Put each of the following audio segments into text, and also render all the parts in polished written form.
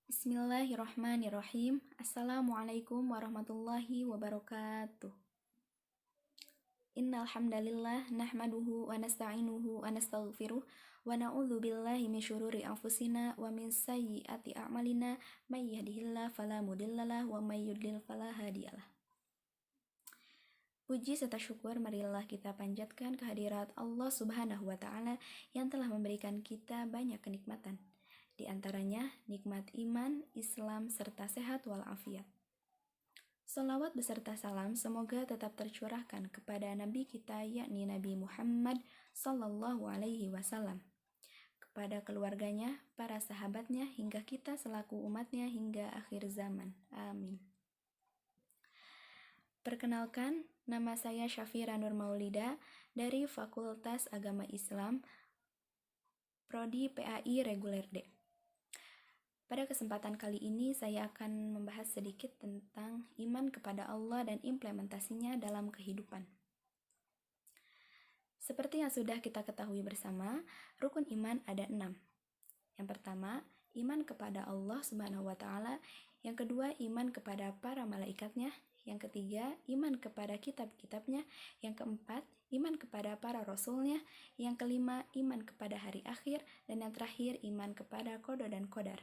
Bismillahirrahmanirrahim. Assalamualaikum warahmatullahi wabarakatuh. Innal hamdalillah nahmaduhu wa nasta'inuhu wa nastaghfiruh wa na'udzu billahi min syururi anfusina wa min sayyiati a'malina may yahdihillahu fala mudhillalah wa may yudlil fala hadiyalah. Puji serta syukur marilah kita panjatkan kehadirat Allah Subhanahu wa taala yang telah memberikan kita banyak kenikmatan. Di antaranya nikmat iman, Islam, serta sehat walafiat. Salawat beserta salam semoga tetap tercurahkan kepada Nabi kita yakni Nabi Muhammad Sallallahu Alaihi Wasallam, kepada keluarganya, para sahabatnya, hingga kita selaku umatnya hingga akhir zaman. Amin. Perkenalkan, nama saya Syafira Nur Maulida dari Fakultas Agama Islam, Prodi PAI Reguler D. Pada kesempatan kali ini saya akan membahas sedikit tentang iman kepada Allah dan implementasinya dalam kehidupan. Seperti yang sudah kita ketahui bersama, rukun iman ada 6. Yang pertama, iman kepada Allah Subhanahu wa taala. Yang kedua, iman kepada para malaikatnya. Yang ketiga, iman kepada kitab-kitabnya. Yang keempat, iman kepada para rasulnya. Yang kelima, iman kepada hari akhir. Dan yang terakhir, iman kepada qada dan qadar.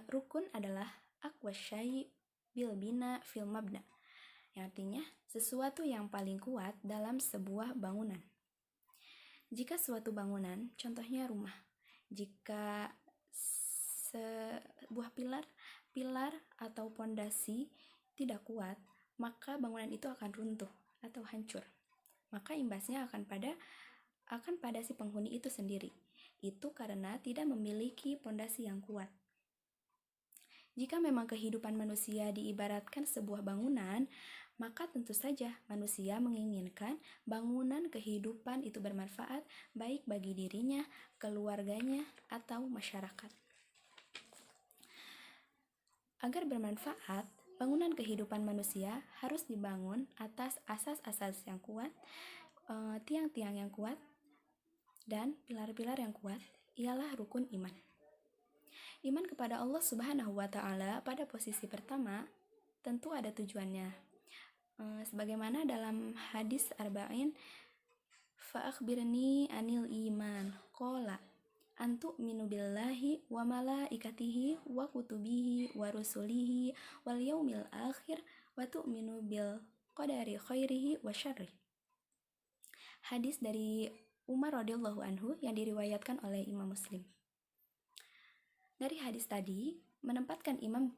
Rukun adalah aqwa syai' bil bina fil mabna, yang artinya sesuatu yang paling kuat dalam sebuah bangunan. Jika suatu bangunan, contohnya rumah, jika sebuah pilar atau pondasi tidak kuat, maka bangunan itu akan runtuh atau hancur. Maka imbasnya akan pada si penghuni itu sendiri. Itu karena tidak memiliki pondasi yang kuat. Jika memang kehidupan manusia diibaratkan sebuah bangunan, maka tentu saja manusia menginginkan bangunan kehidupan itu bermanfaat baik bagi dirinya, keluarganya, atau masyarakat. Agar bermanfaat, bangunan kehidupan manusia harus dibangun atas asas-asas yang kuat, tiang-tiang yang kuat, dan pilar-pilar yang kuat ialah rukun iman. Iman kepada Allah Subhanahu wa taala pada posisi pertama tentu ada tujuannya. Sebagaimana dalam hadis arba'in, fa'akhbirni anil iman, qala antu'minu billahi wa malaikatihi wa kutubihi wa rusulihi wal yaumil akhir wa tu'minu bil qadari khairihi wa syarrih. Hadis dari Umar radhiyallahu anhu yang diriwayatkan oleh Imam Muslim. Dari hadis tadi, menempatkan iman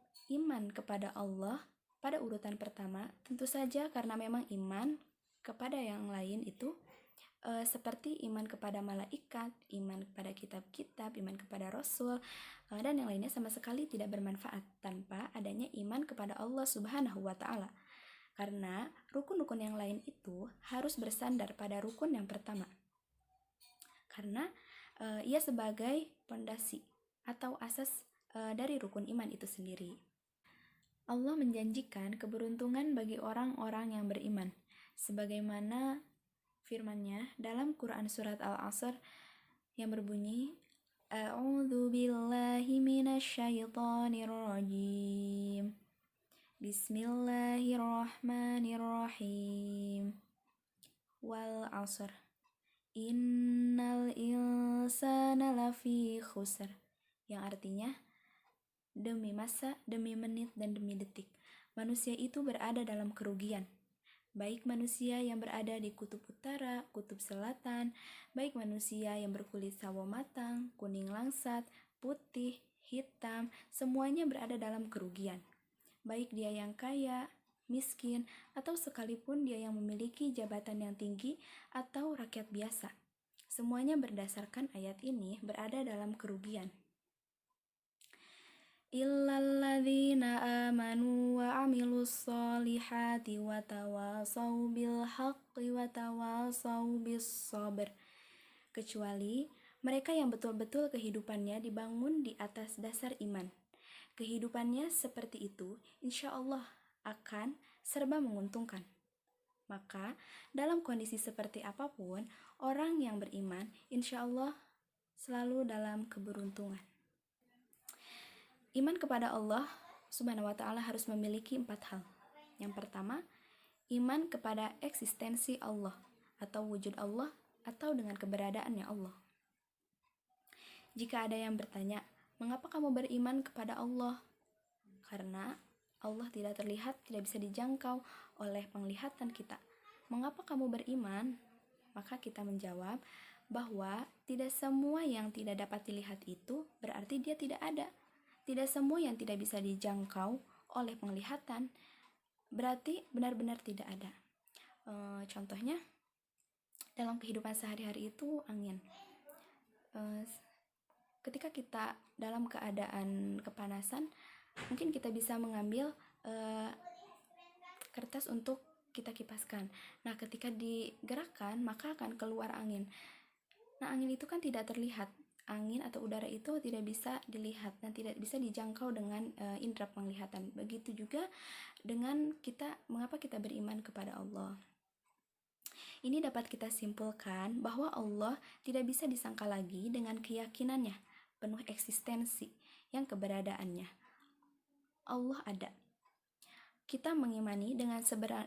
kepada Allah pada urutan pertama, tentu saja karena memang iman kepada yang lain itu seperti iman kepada malaikat, iman kepada kitab-kitab, iman kepada rasul, dan yang lainnya sama sekali tidak bermanfaat tanpa adanya iman kepada Allah Subhanahu wa taala. Karena rukun-rukun yang lain itu harus bersandar pada rukun yang pertama. Karena ia sebagai pondasi atau asas dari rukun iman itu sendiri. Allah menjanjikan keberuntungan bagi orang-orang yang beriman, sebagaimana firman-Nya dalam Quran surat Al-Asr yang berbunyi, A'udzu billahi minasyaitonir rajim. Bismillahirrahmanirrahim. Wal 'asr. Innal insana lafi khusr. Yang artinya, demi masa, demi menit, dan demi detik, manusia itu berada dalam kerugian. Baik manusia yang berada di kutub utara, kutub selatan, baik manusia yang berkulit sawo matang, kuning langsat, putih, hitam, semuanya berada dalam kerugian. Baik dia yang kaya, miskin, atau sekalipun dia yang memiliki jabatan yang tinggi atau rakyat biasa. Semuanya berdasarkan ayat ini berada dalam kerugian. Illalladzina amanu wa amilus solihati wa tawasau bil haqqi wa tawasau bis sabr. Kecuali mereka yang betul-betul kehidupannya dibangun di atas dasar iman. Kehidupannya seperti itu, insya Allah akan serba menguntungkan. Maka, dalam kondisi seperti apapun, orang yang beriman, insya Allah selalu dalam keberuntungan. Iman kepada Allah Subhanahu wa Ta'ala harus memiliki 4 hal. Yang pertama, iman kepada eksistensi Allah atau wujud Allah atau dengan keberadaannya Allah. Jika ada yang bertanya, mengapa kamu beriman kepada Allah? Karena Allah tidak terlihat, tidak bisa dijangkau oleh penglihatan kita. Mengapa kamu beriman? Maka kita menjawab bahwa tidak semua yang tidak dapat dilihat itu berarti dia tidak ada. Tidak semua yang tidak bisa dijangkau oleh penglihatan berarti benar-benar tidak ada. Contohnya, dalam kehidupan sehari-hari itu angin. Ketika kita dalam keadaan kepanasan, mungkin kita bisa mengambil kertas untuk kita kipaskan. Nah, ketika digerakkan, maka akan keluar angin. Nah, angin itu kan tidak terlihat. Angin atau udara itu tidak bisa dilihat dan tidak bisa dijangkau dengan indera penglihatan. Begitu juga dengan kita, mengapa kita beriman kepada Allah. Ini dapat kita simpulkan bahwa Allah tidak bisa disangka lagi dengan keyakinannya, penuh eksistensi, yang keberadaannya. Allah ada. Kita mengimani dengan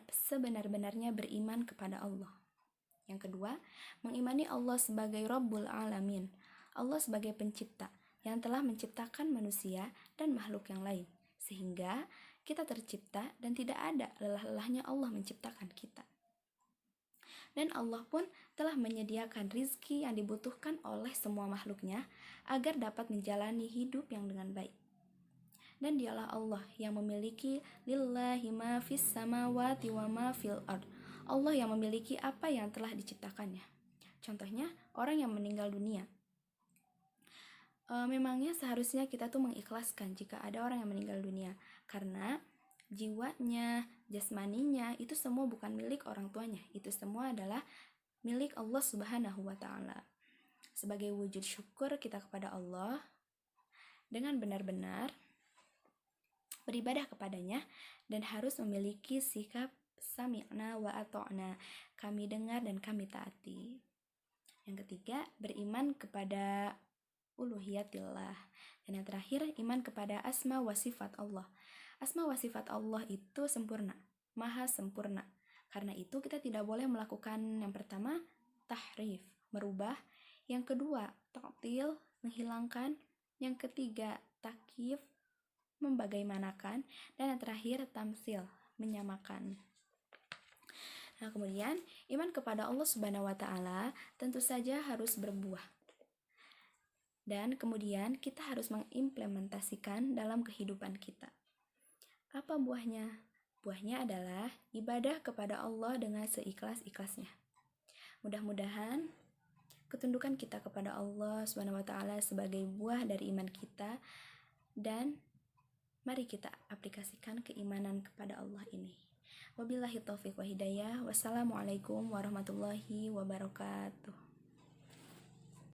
sebenar-benarnya beriman kepada Allah. Yang kedua, mengimani Allah sebagai Rabbul Alamin, Allah sebagai pencipta yang telah menciptakan manusia dan makhluk yang lain, sehingga kita tercipta dan tidak ada lelah-lelahnya Allah menciptakan kita. Dan Allah pun telah menyediakan rizki yang dibutuhkan oleh semua makhluknya agar dapat menjalani hidup yang dengan baik. Dan dialah Allah yang memiliki lillahi ma fis samawati wa ma fil ard. Allah yang memiliki apa yang telah diciptakannya. Contohnya, orang yang meninggal dunia. Memangnya seharusnya kita tuh mengikhlaskan jika ada orang yang meninggal dunia, karena jiwanya, jasmaninya itu semua bukan milik orang tuanya, itu semua adalah milik Allah Subhanahu wa Ta'ala. Sebagai wujud syukur kita kepada Allah, dengan benar-benar beribadah kepadanya dan harus memiliki sikap sami'na wa ata'na, kami dengar dan kami taati. Yang ketiga, beriman kepada uluhiyatillah. Dan yang terakhir, iman kepada asma wa sifat Allah. Asma wa sifat Allah itu sempurna, maha sempurna. Karena itu kita tidak boleh melakukan yang pertama, tahrif, merubah. Yang kedua, ta'til, menghilangkan. Yang ketiga, takyif, membagaimanakan. Dan yang terakhir, tamsil, menyamakan. Nah, kemudian iman kepada Allah Subhanahu wa Ta'ala tentu saja harus berbuah. Dan kemudian kita harus mengimplementasikan dalam kehidupan kita. Apa buahnya? Buahnya adalah ibadah kepada Allah dengan seikhlas-ikhlasnya. Mudah-mudahan ketundukan kita kepada Allah Subhanahu wa Ta'ala sebagai buah dari iman kita, dan mari kita aplikasikan keimanan kepada Allah ini. Wabillahi taufiq wa hidayah. Wassalamualaikum warahmatullahi wabarakatuh.